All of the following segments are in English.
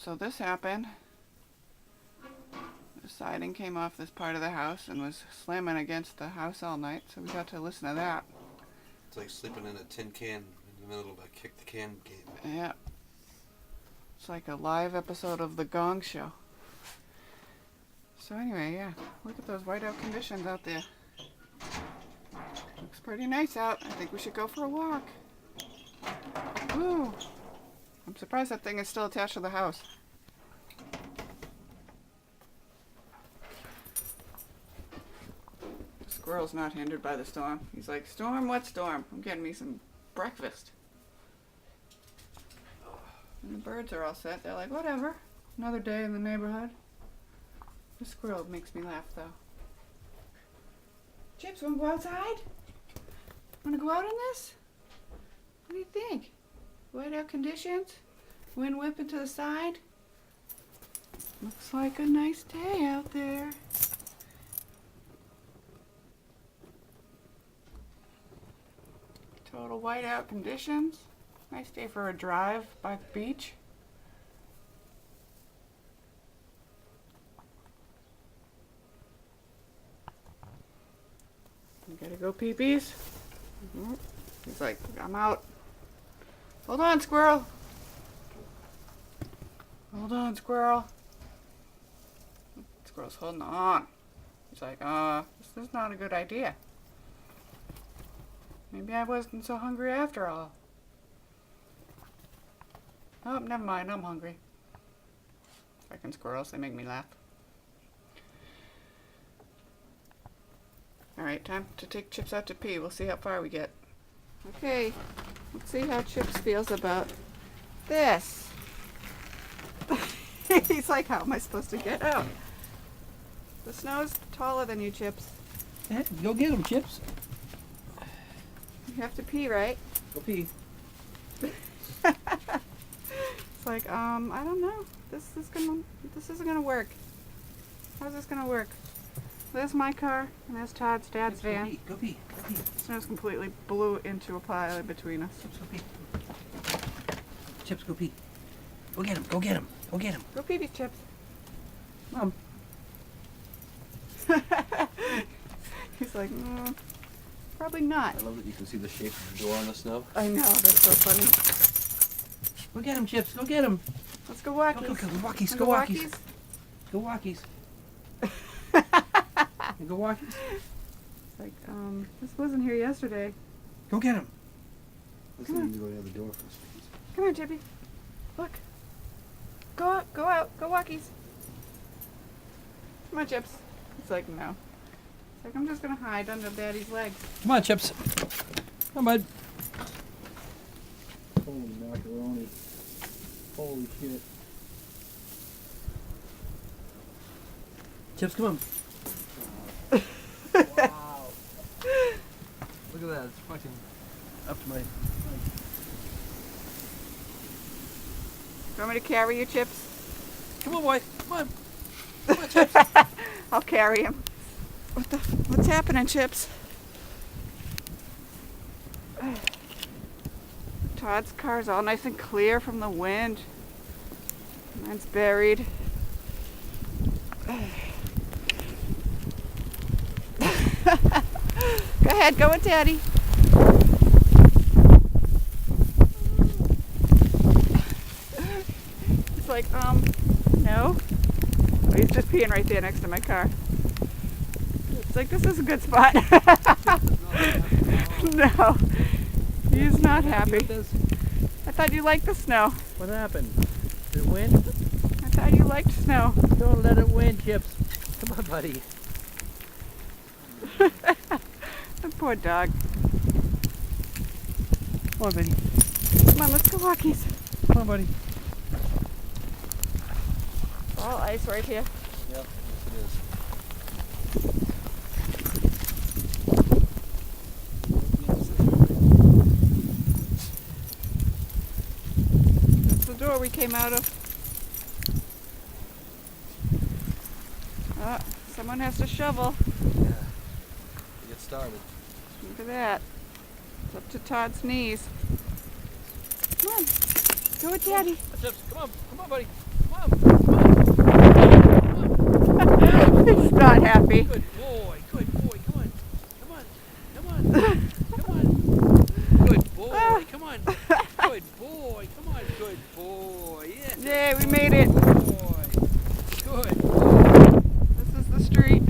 So this happened. The siding came off this part of the house and was slamming against the house all night, so we got to listen to that. It's like sleeping in a tin can in the middle of a kick the can game. Yeah. It's like a live episode of The Gong Show. So anyway, yeah, look at those whiteout conditions out there. Looks pretty nice out. I think we should go for a walk. Ooh. I'm surprised that thing is still attached to the house. The squirrel's not hindered by the storm. He's like, storm? What storm? I'm getting me some breakfast. And the birds are all set. They're like, whatever. Another day in the neighborhood. The squirrel makes me laugh, though. Chips, wanna go outside? Wanna go out on this? What do you think? Whiteout conditions? Wind whipping to the side? Looks like a nice day out there. Total whiteout conditions. Nice day for a drive by the beach. You gotta go pee-pees? He's like, I'm out. Hold on, squirrel. Hold on, squirrel. Squirrel's holding on. He's like, this is not a good idea. Maybe I wasn't so hungry after all. Oh, never mind, I'm hungry. Fucking squirrels, they make me laugh. Alright, time to take Chips out to pee. We'll see how far we get. Okay, let's see how Chips feels about this. He's like, how am I supposed to get out? The snow's taller than you, Chips. Go get him, Chips. You have to pee, right? Go pee. It's like, I don't know. This isn't gonna work. How's this gonna work? There's my car, and there's Todd's dad's van. Go pee. Go pee. Snow's completely blew into a pile between us. Chips, go pee. Chips, go pee. Go get him. Go get him. Go get him. Go pee, Chips. Mom. He's like, probably not. I love that you can see the shape of the door on the snow. I know, that's so funny. Go get him, Chips. Go get him. Let's go walkies. Go walkies. Go Wanna walkies. Go walkies. Go walkies. It's like, this wasn't here yesterday. Go get him. Let's Come on. need to go to the other door for a second. Come on, Chippy. Look. Go out, go out, go walkies. Come on, Chips. It's like, no. It's like, I'm just gonna hide under Daddy's legs. Come on, Chips. Come on, bud. Holy macaroni. Holy shit. Chips, come on. Wow. Look at that. It's fucking up to my... You want me to carry you, Chips? Come on, boy. Come on. Come on, Chips. I'll carry him. What's happening, Chips? Todd's car's all nice and clear from the wind. Mine's buried. Go ahead, go with Daddy. It's like, no. Oh, he's just peeing right there next to my car. It's like, this is a good spot. No, he's not happy. I thought you liked the snow. What happened? Did it win? I thought you liked snow. Don't let it win, Chips. Come on, buddy. The poor dog. Come on, buddy. Come on, let's go walkies. Come on, buddy. All ice right here. Yep, yes it is. That's the door we came out of. Someone has to shovel. Yeah. To get started. Look at that. It's up to Todd's knees. Come on. Go with Daddy. Chips, come on, buddy. Come He's not happy. Good boy. Good boy. Come on. Come on. Come on. Come on. Good boy. Come on. Good boy. Come on. Good boy. Yeah. Yay, we made it. Boy. Good. This is the street.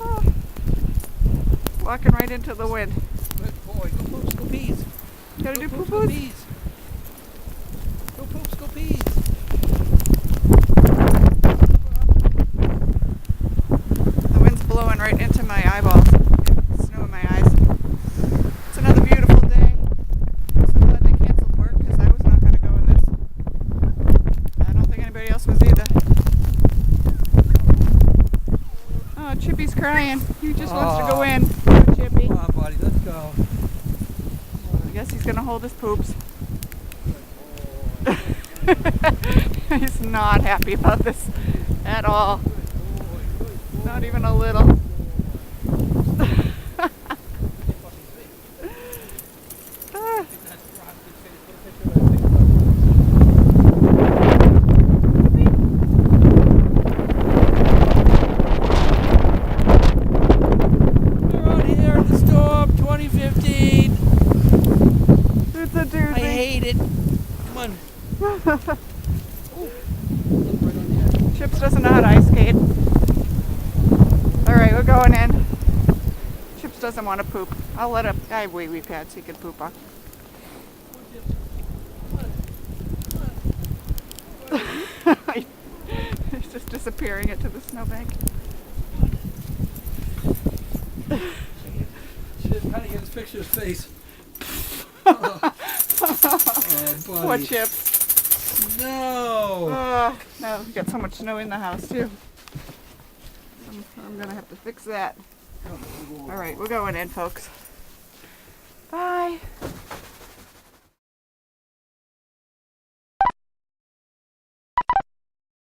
Oh. Walking right into the wind. Good boy. Go poops, go peas. Gotta do Go poo poops, go poos. peas. Go poops, go peas. The wind's blowing right into my eyeballs. Getting snow in my eyes. It's another beautiful day. I'm so glad they canceled work because I was not going to go in this. I don't think anybody else was either. Oh, Chippy's crying. He just wants to go in. Poor Chippy. Come on, buddy. Let's go. I guess he's going to hold his poops. He's not happy about this at all. Not even a little. Ah. We're out here in the storm 2015. It's a doozy. I hate it. Come on. Chips doesn't know how to ice skate. Alright, we're going in. Chips doesn't want to poop. I'll let him. I have wee pads he can poop on. He's just disappearing into the snowbank. Shit, how do you get this picture of his face? Oh, Poor buddy. Chips. No. No, we got so much snow in the house too. I'm gonna have to fix that. Alright, we're going in, folks. Bye.